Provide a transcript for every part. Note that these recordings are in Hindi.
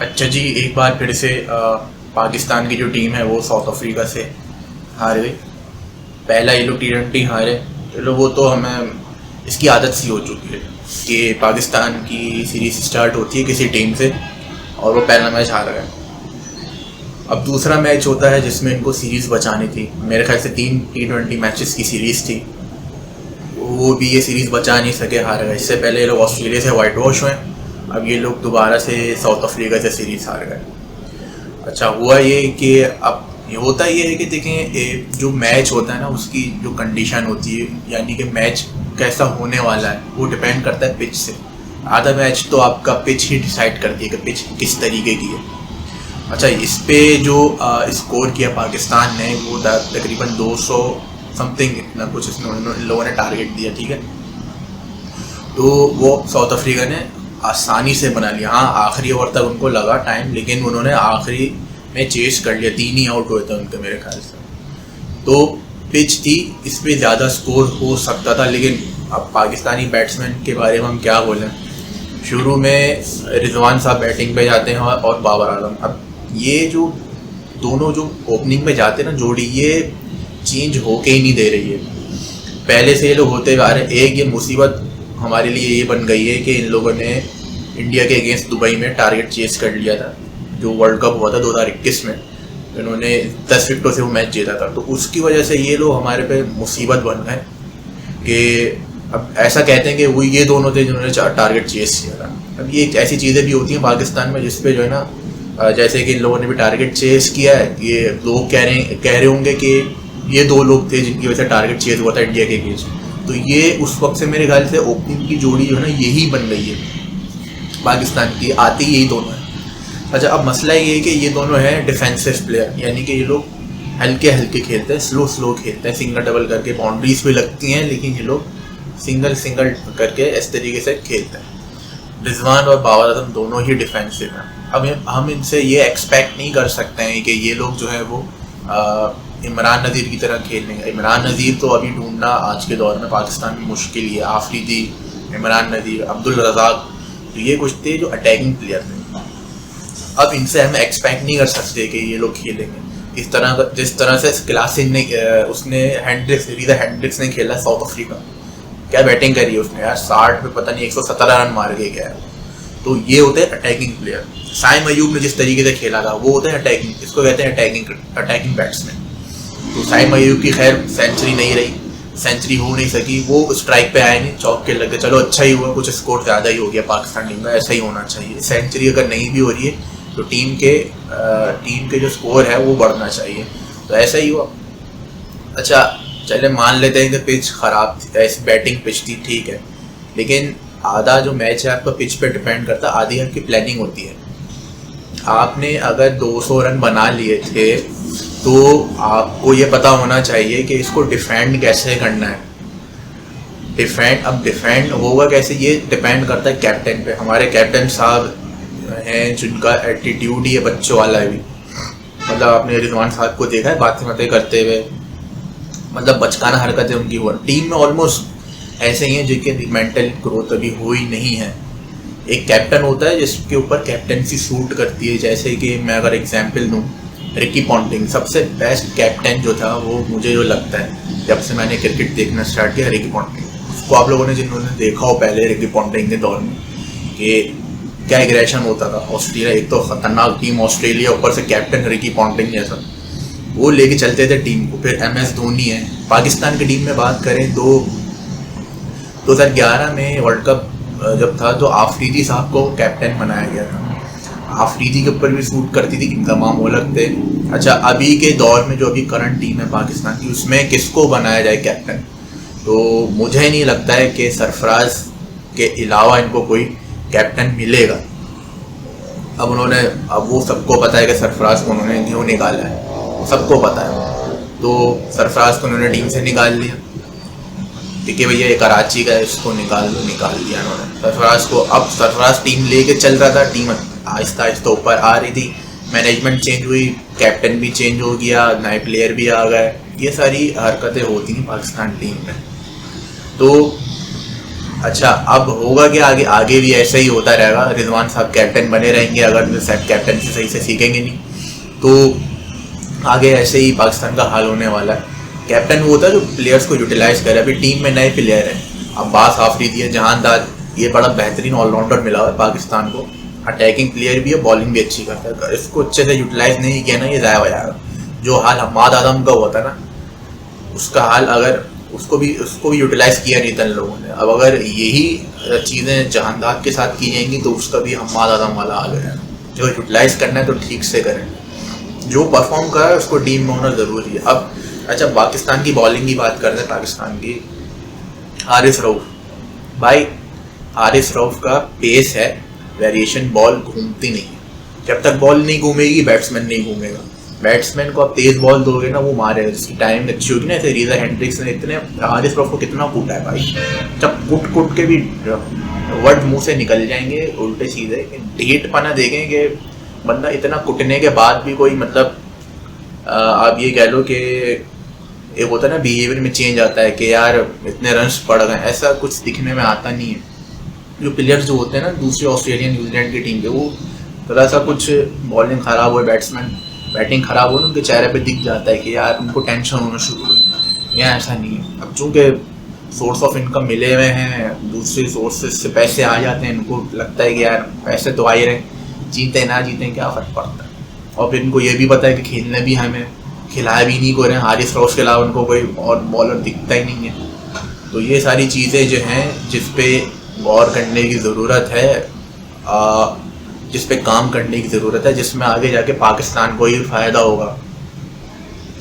अच्छा जी, एक बार फिर से पाकिस्तान की जो टीम है वो साउथ अफ्रीका से हार गई। पहला ये लोग T20 हारे। चलो वो तो हमें इसकी आदत सी हो चुकी है कि पाकिस्तान की सीरीज स्टार्ट होती है किसी टीम से और वो पहला मैच हार गए। अब दूसरा मैच होता है जिसमें इनको सीरीज़ बचानी थी। मेरे ख्याल से 3 T20 मैचेस की सीरीज़ थी, वो भी ये सीरीज़ बचा नहीं सके, हार गए। इससे पहले ये लोग ऑस्ट्रेलिया से वाइट वॉश हुए, अब ये लोग दोबारा से साउथ अफ्रीका से सीरीज़ हार गए। अच्छा हुआ ये कि अब ये होता ये है कि देखें, जो मैच होता है ना उसकी जो कंडीशन होती है, यानी कि मैच कैसा होने वाला है वो डिपेंड करता है पिच से। आधा मैच तो आपका पिच ही डिसाइड करती है कि पिच किस तरीके की है। अच्छा, इस पे जो स्कोर किया पाकिस्तान ने वो तकरीबन 200 समथिंग इतना कुछ इसमें इन लोगों ने टारगेट दिया, ठीक है। तो वो साउथ अफ्रीका ने आसानी से बना लिया। हाँ, आखिरी ओवर तक उनको लगा टाइम, लेकिन उन्होंने आखिरी में चेस कर लिया। 3 ही आउट हुए थे उनके मेरे ख्याल से। तो पिच थी, इस पर ज़्यादा स्कोर हो सकता था, लेकिन अब पाकिस्तानी बैट्समैन के बारे में हम क्या बोलें। शुरू में रिजवान साहब बैटिंग पे जाते हैं और बाबर आजम। अब ये जो दोनों जो ओपनिंग में जाते हैं ना जोड़ी, ये चेंज होके ही नहीं दे रही है। पहले से ये लोग होते आ रहे हैं। एक ये मुसीबत हमारे लिए ये बन गई है कि इन लोगों ने इंडिया के अगेंस्ट दुबई में टारगेट चेस कर लिया था, जो वर्ल्ड कप हुआ था 2021 में। इन्होंने 10 विकेटों से वो मैच जीता था। तो उसकी वजह से ये लोग हमारे पे मुसीबत बन गए कि अब ऐसा कहते हैं कि वो ये दोनों थे जिन्होंने टारगेट चेस किया था। अब ये ऐसी चीज़ें भी होती हैं पाकिस्तान में जिसपे जो है ना, जैसे कि इन लोगों ने भी टारगेट चेस किया है। ये लोग कह रहे होंगे कि ये 2 लोग थे जिनकी वजह से टारगेट चेस हुआ था इंडिया के अगेंस्ट। तो ये उस वक्त से मेरे ख्याल से ओपनिंग की जोड़ी जो है ना यही बन गई है पाकिस्तान की, आती यही दोनों है। अच्छा, अब मसला ये है कि ये दोनों हैं डिफेंसिव प्लेयर, यानी कि ये लोग हल्के हल्के खेलते हैं, स्लो खेलते हैं, सिंगल डबल करके बाउंड्रीज भी लगती हैं, लेकिन ये लोग सिंगल करके इस तरीके से खेलते हैं। रिजवान और बाबर आजम दोनों ही डिफेंसिव हैं। अब हम इनसे ये एक्सपेक्ट नहीं कर सकते हैं कि ये लोग जो है वो इमरान नज़ीर की तरह खेल लेंगे। इमरान नज़ीर तो अभी ढूंढना आज के दौर में पाकिस्तान में मुश्किल ही है। आफरीदी, इमरान नज़ीर, अब्दुल रज़ाक, तो ये कुछ थे जो अटैकिंग प्लेयर थे। अब इनसे हम एक्सपेक्ट नहीं कर सकते कि ये लोग खेलेंगे इस तरह, जिस तरह से क्लासिन ने उसने हैंड्रिक्स ने खेला साउथ अफ्रीका। क्या बैटिंग करी है उसने यार, 60 पे पता नहीं 117 रन मार के गया है। तो ये होते हैं अटैकिंग प्लेयर। साइम अयूब ने जिस तरीके से खेला था वो होते हैं अटैकिंग, इसको कहते हैं अटैकिंग बैट्समैन। तो साइम अयूब की खैर सेंचुरी नहीं रही, सेंचुरी हो नहीं सकी, वो स्ट्राइक पे आए नहीं, चौक के लगे। चलो अच्छा ही हुआ, कुछ स्कोर ज़्यादा ही हो गया पाकिस्तान टीम का, ऐसा ही होना चाहिए। सेंचुरी अगर नहीं भी हो रही है तो टीम के जो स्कोर है वो बढ़ना चाहिए, तो ऐसा ही हुआ। अच्छा चले मान लेते हैं कि पिच ख़राब थी, ऐसी बैटिंग पिच थी, ठीक है, लेकिन आधा जो मैच है आपका पिच पे डिपेंड करता है, आधी आपकी प्लानिंग होती है। आपने अगर 200 रन बना लिए थे तो आपको ये पता होना चाहिए कि इसको डिफेंड कैसे करना है। डिफेंड होगा कैसे, ये डिपेंड करता है कैप्टन पे। हमारे कैप्टन साहब हैं जिनका एटीट्यूड ही है बच्चों वाला भी। मतलब आपने रिजवान साहब को देखा है बातें करते हुए, मतलब बचकाना हरकतें उनकी हुआ। टीम में ऑलमोस्ट ऐसे ही हैं जिनके मेंटल ग्रोथ अभी हुई नहीं है। एक कैप्टन होता है जिसके ऊपर कैप्टनसी सूट करती है, जैसे कि मैं अगर एग्जांपल दूं, रिकी पॉन्टिंग सबसे बेस्ट कैप्टन जो था वो मुझे जो लगता है जब से मैंने क्रिकेट देखना स्टार्ट किया, रिकी पॉन्टिंग। उसको आप लोगों ने जिन्होंने देखा हो पहले रिकी पॉन्टिंग के दौर में कि क्या एग्रेशन होता था। ऑस्ट्रेलिया एक तो खतरनाक टीम ऑस्ट्रेलिया, ऊपर से कैप्टन रिकी पॉन्टिंग जैसा, वो लेके चलते थे टीम को। फिर MS धोनी है। पाकिस्तान की टीम में बात करें तो 2011 में वर्ल्ड कप जब था तो आफरीदी साहब को कैप्टन बनाया गया था। आफरीदी के ऊपर भी सूट करती थी, इंतजाम वो लगते। अच्छा, अभी के दौर में जो अभी करंट टीम है पाकिस्तान की, उसमें किसको बनाया जाए कैप्टन, तो मुझे नहीं लगता है कि सरफराज के अलावा इनको कोई कैप्टन मिलेगा। अब वो सबको पता है कि सरफराज को उन्होंने क्यों निकाला है, सबको पता है। तो सरफराज को उन्होंने टीम से निकाल दिया, ठीक है भैया ये कराची का है, इसको निकाल दिया उन्होंने सरफराज को। अब सरफराज टीम लेके चल रहा था, टीम आहिस्ता आहिस्ता ऊपर आ रही थी, मैनेजमेंट चेंज हुई, कैप्टन भी चेंज हो गया, नए प्लेयर भी आ गए। ये सारी हरकतें होती हैं पाकिस्तान टीम में। तो अच्छा, अब होगा क्या आगे? आगे भी ऐसा ही होता रहेगा। रिजवान साहब कैप्टन बने रहेंगे, अगर कैप्टन से सही से सीखेंगे नहीं तो आगे ऐसे ही पाकिस्तान का हाल होने वाला है। कैप्टन वो होता है जो प्लेयर्स को यूटिलाइज करे। अभी टीम में नए प्लेयर हैं, अब्बास आफरीदी है, जहानदार, ये बड़ा बेहतरीन ऑलराउंडर मिला हुआ है पाकिस्तान को। अटैकिंग प्लेयर भी है, बॉलिंग भी अच्छी करता है। इसको अच्छे से यूटिलाइज नहीं किया ना, ये ज़ाया हो जाएगा। जो हाल हम्माद आदम का हुआ था ना, उसका हाल अगर उसको भी यूटिलाइज किया नहीं था इन लोगों ने। अब अगर यही चीज़ें जहानदार के साथ की जाएंगी तो उसका भी हम्माद आदम वाला हाल है। जो यूटिलाइज करना है तो ठीक से करें, जो परफॉर्म कर रहा है उसको टीम में होना ज़रूरी है। अब अच्छा, पाकिस्तान की बॉलिंग की बात करते हैं। पाकिस्तान की हारिस रऊफ, भाई हारिस रऊफ का पेस है, वेरिएशन, बॉल घूमती नहीं है। जब तक बॉल नहीं घूमेगी बैट्समैन नहीं घूमेगा। बैट्समैन को आप तेज बॉल दोगे ना, वो मारेगा, जिसकी टाइम अच्छी होगी ना। ऐसे रीजा हेंड्रिक्स ने इतने हारिस रऊफ को कितना कूटा है भाई, जब कुट के भी वर्ड मुंह से निकल जाएंगे उल्टे सीधे। ढीठ पना देखें कि बंदा इतना कुटने के बाद भी कोई मतलब आप ये कह लो कि एक होता है ना बिहेवियर में चेंज आता है कि यार इतने रन्स पड़ गए, ऐसा कुछ दिखने में आता नहीं है। जो प्लेयर्स जो होते हैं ना दूसरी ऑस्ट्रेलियन, न्यूजीलैंड की टीम के, वो थोड़ा सा कुछ बॉलिंग ख़राब हो, बैटिंग ख़राब हो, उनके चेहरे पे दिख जाता है कि यार उनको टेंशन होना शुरू हुई। यहाँ ऐसा नहीं है। अब चूँकि सोर्स ऑफ इनकम मिले हुए हैं, दूसरे सोर्सेज से पैसे आ जाते हैं, इनको लगता है कि यार पैसे तो आ ही रहे, जीते ना जीते क्या फ़र्क पड़ता है। और फिर इनको ये भी पता है कि खेलने भी हमें खिलाया भी नहीं को रहे हैं, हारिस रऊफ के अलावा उनको कोई और बॉलर दिखता ही नहीं है। तो ये सारी चीज़ें जो हैं जिस पे गौर करने की ज़रूरत है, जिस पे काम करने की ज़रूरत है, जिसमें आगे जाके पाकिस्तान को ही फ़ायदा होगा।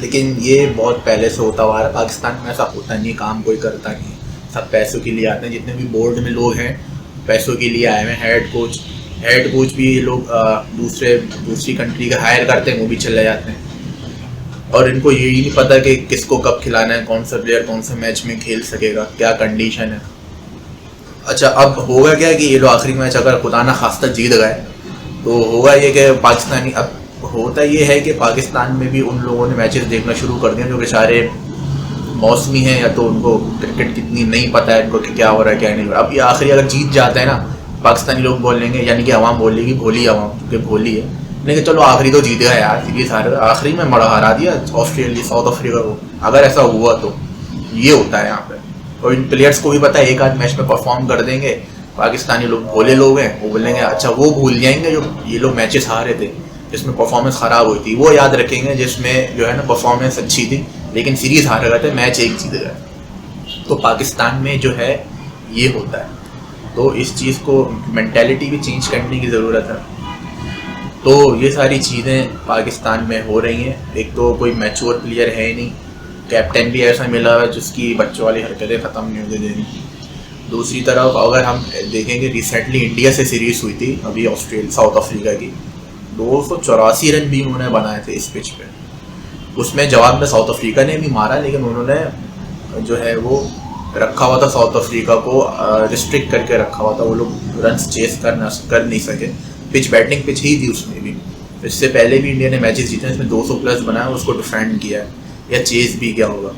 लेकिन ये बहुत पहले से होता हुआ है। पाकिस्तान में ऐसा होता नहीं, काम कोई करता नहीं, सब पैसों के लिए आते हैं। जितने भी बोर्ड में लोग हैं पैसों के लिए आए हुए हैं। हेड कोच भी ये लोग दूसरी कंट्री का हायर करते हैं, वो भी चले जाते हैं। और इनको यही नहीं पता कि किसको कब खिलाना है, कौन सा प्लेयर कौन सा मैच में खेल सकेगा, क्या कंडीशन है। अच्छा, अब होगा क्या कि ये लोग आखिरी मैच अगर खुदा ना खास्ता जीत गए तो होगा ये कि पाकिस्तानी, अब होता ये है कि पाकिस्तान में भी उन लोगों ने मैचेस देखना शुरू कर दिया जो बेचारे मौसमी हैं, या तो उनको क्रिकेट कितनी नहीं पता है इनको कि क्या हो रहा है क्या नहीं हो रहा। अब ये आखिरी अगर जीत जाता है ना, पाकिस्तानी लोग बोलेंगे, यानी कि अवाम बोलेगी, भोली अवाम, क्योंकि भोली है, नहीं कि चलो आखिरी तो जीत गया यार, सीरीज आखिरी में मड़ा हरा दिया ऑस्ट्रेलिया साउथ अफ्रीका को। अगर ऐसा हुआ तो ये होता है यहाँ पे। और इन प्लेयर्स को भी पता है एक आध मैच में परफॉर्म कर देंगे, पाकिस्तानी लोग भोले लोग हैं, वो बोलेंगे अच्छा, वो भूल जाएंगे जो ये लोग मैचेस हारे थे जिसमें परफॉर्मेंस ख़राब हुई थी, वो याद रखेंगे जिसमें जो है ना परफॉर्मेंस अच्छी थी लेकिन सीरीज़ हार गए थे, मैच एक जीत गए। तो पाकिस्तान में जो है ये होता है। तो इस चीज़ को मेंटालिटी भी चेंज करने की ज़रूरत है। तो ये सारी चीज़ें पाकिस्तान में हो रही हैं। एक तो कोई मैच्योर प्लेयर है ही नहीं, कैप्टन भी ऐसा मिला हुआ है जिसकी बच्चों वाली हरकतें ख़त्म नहीं होने देनी। दूसरी तरफ अगर हम देखेंगे, रिसेंटली इंडिया से सीरीज़ हुई थी अभी साउथ अफ्रीका की, 284 रन भी उन्होंने बनाए थे इस पिच पे। उसमें जवाब में साउथ अफ्रीका ने भी मारा, लेकिन उन्होंने जो है वो रखा हुआ था साउथ अफ्रीका को, रिस्ट्रिक्ट करके रखा हुआ था। वो लोग रन्स चेस कर नहीं सके। पिच बैटिंग पिच ही थी उसमें भी। इससे पहले भी इंडिया ने मैचेस जीते, इसमें 200 प्लस बनाया, उसको डिफेंड किया है या चेस भी किया होगा।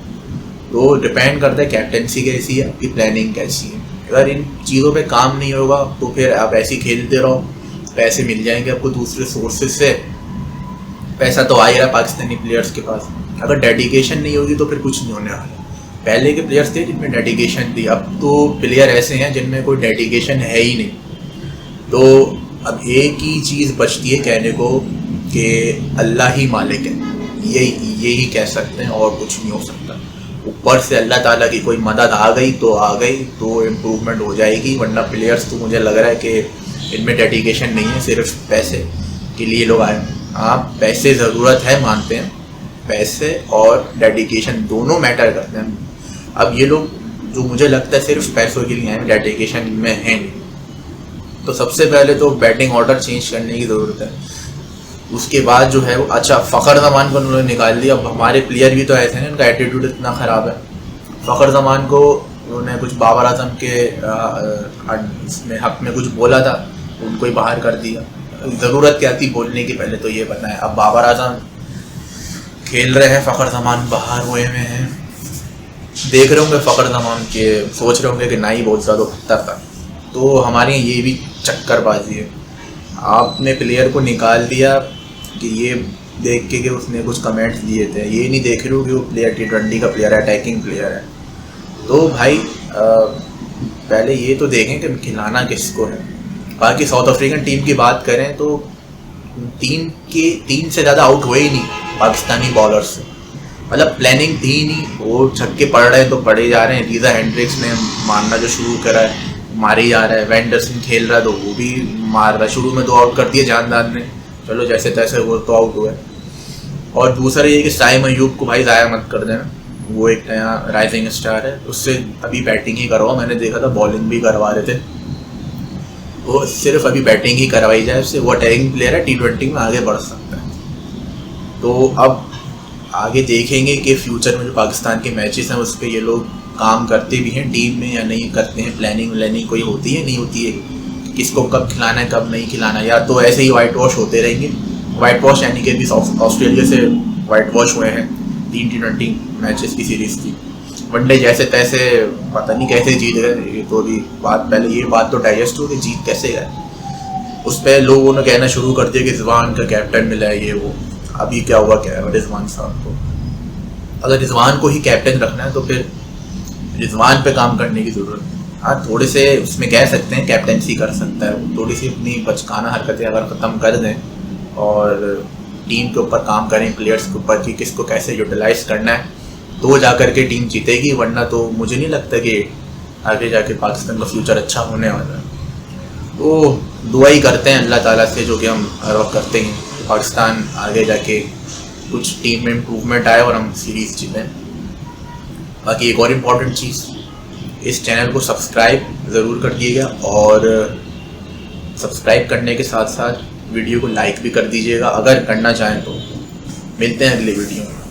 तो डिपेंड करता है कैप्टनसी कैसी है, आपकी प्लानिंग कैसी है। अगर इन चीज़ों पे काम नहीं होगा तो फिर आप ऐसे ही खेलते रहो, पैसे मिल जाएंगे आपको दूसरे सोर्सेज से। पैसा तो आ ही रहा पाकिस्तानी प्लेयर्स के पास। अगर डेडिकेशन नहीं होगी तो फिर कुछ नहीं होने वाला। पहले के प्लेयर्स थे जिनमें डेडिकेशन थी, अब तो प्लेयर ऐसे हैं जिनमें कोई डेडिकेशन है ही नहीं। तो अब एक ही चीज़ बचती है कहने को कि अल्लाह ही मालिक है, यही कह सकते हैं, और कुछ नहीं हो सकता। ऊपर से अल्लाह ताला की कोई मदद आ गई तो इम्प्रूवमेंट हो जाएगी, वरना प्लेयर्स तो मुझे लग रहा है कि इनमें डेडिकेशन नहीं है, सिर्फ पैसे के लिए लोग आए। आप पैसे ज़रूरत है मानते हैं, पैसे और डेडिकेशन दोनों मैटर करते हैं। अब ये लोग जो मुझे लगता है सिर्फ पैसों के लिए हैं, डेडिकेशन में है नहीं। तो सबसे पहले तो बैटिंग ऑर्डर चेंज करने की ज़रूरत है। उसके बाद जो है वो, अच्छा, फ़खर ज़मान को उन्होंने निकाल दिया। अब हमारे प्लेयर भी तो ऐसे हैं, उनका एटीट्यूड इतना ख़राब है। फ़खर ज़मान को उन्होंने कुछ बाबर आजम के इसमें हक़ में कुछ बोला था, उनको ही बाहर कर दिया। ज़रूरत क्या थी बोलने की, पहले तो ये बताएं। अब बाबर आजम खेल रहे हैं, फ़खर ज़मान बाहर हुए हैं, देख रहे होंगे फ़खर तमाम के, सोच रहे होंगे कि ना ही बहुत ज़्यादा खतरनाक था। तो हमारे यहाँ ये भी चक्करबाजी है, आपने प्लेयर को निकाल दिया कि ये देख के कि उसने कुछ कमेंट्स दिए थे, ये नहीं देख रहे हो कि वो प्लेयर T20 का प्लेयर है, अटैकिंग प्लेयर है। तो भाई पहले ये तो देखें कि खिलाना किसको है। बाकी साउथ अफ्रीकन टीम की बात करें तो 3 से ज़्यादा आउट हुए ही नहीं पाकिस्तानी बॉलर से, मतलब प्लानिंग थी नहीं, वो छक्के पड़ रहे हैं तो पड़े जा रहे हैं। लीजा हेंड्रिक्स ने मारना जो शुरू करा है, मारे ही जा रहा है। वेंडरसन खेल रहा है तो वो भी मार रहा है। शुरू में 2 आउट कर दिए जानदार ने, चलो जैसे तैसे वो तो आउट हुए। और दूसरा ये कि साइम अयूब को भाई ज़ाया मत कर देना, वो एक नया राइजिंग स्टार है, उससे अभी बैटिंग ही करवाओ। मैंने देखा था बॉलिंग भी करवा रहे थे, वो सिर्फ अभी बैटिंग ही करवाई जाए उससे। वो अटैकिंग प्लेयर है, T20 में आगे बढ़ सकता है। तो अब आगे देखेंगे कि फ्यूचर में जो पाकिस्तान के मैचेस हैं उस पर ये लोग काम करते भी हैं टीम में या नहीं करते हैं। प्लानिंग कोई होती है नहीं होती है, किसको कब खिलाना है कब नहीं खिलाना, या तो ऐसे ही वाइट वॉश होते रहेंगे। वाइट वॉश यानी कि भी ऑस्ट्रेलिया से वाइट वॉश हुए हैं 3 T20 मैचेस की सीरीज़ की। वनडे जैसे तैसे पता नहीं कैसे जीत गए, ये तो अभी पहले ये बात तो डाइजेस्ट हो कि जीत कैसे गए। उस पर लोगों ने कहना शुरू कर दिया कि रिजवान का कैप्टन मिला है ये वो। अभी क्या हुआ क्या है रिजवान साहब को, अगर रिजवान को ही कैप्टन रखना है तो फिर रिजवान पे काम करने की ज़रूरत है। हाँ, थोड़े से उसमें कह सकते हैं कैप्टनसी कर सकता है, थोड़ी सी अपनी बचकाना हरकतें अगर ख़त्म कर दें और टीम के ऊपर काम करें, प्लेयर्स के ऊपर कि किसको कैसे यूटिलाइज करना है, तो जा कर के टीम जीतेगी। वरना तो मुझे नहीं लगता कि आगे जाके पाकिस्तान का फ्यूचर अच्छा होने वाला है। तो दुआ ही करते हैं अल्लाह ताला से, जो कि हम हर वक्त करते हैं, पाकिस्तान आगे जाके कुछ टीम में इम्प्रूवमेंट आए और हम सीरीज़ जीतें। बाकी एक और इम्पॉर्टेंट चीज़, इस चैनल को सब्सक्राइब ज़रूर कर दिएगा और सब्सक्राइब करने के साथ साथ वीडियो को लाइक भी कर दीजिएगा अगर करना चाहें तो। मिलते हैं अगले वीडियो में।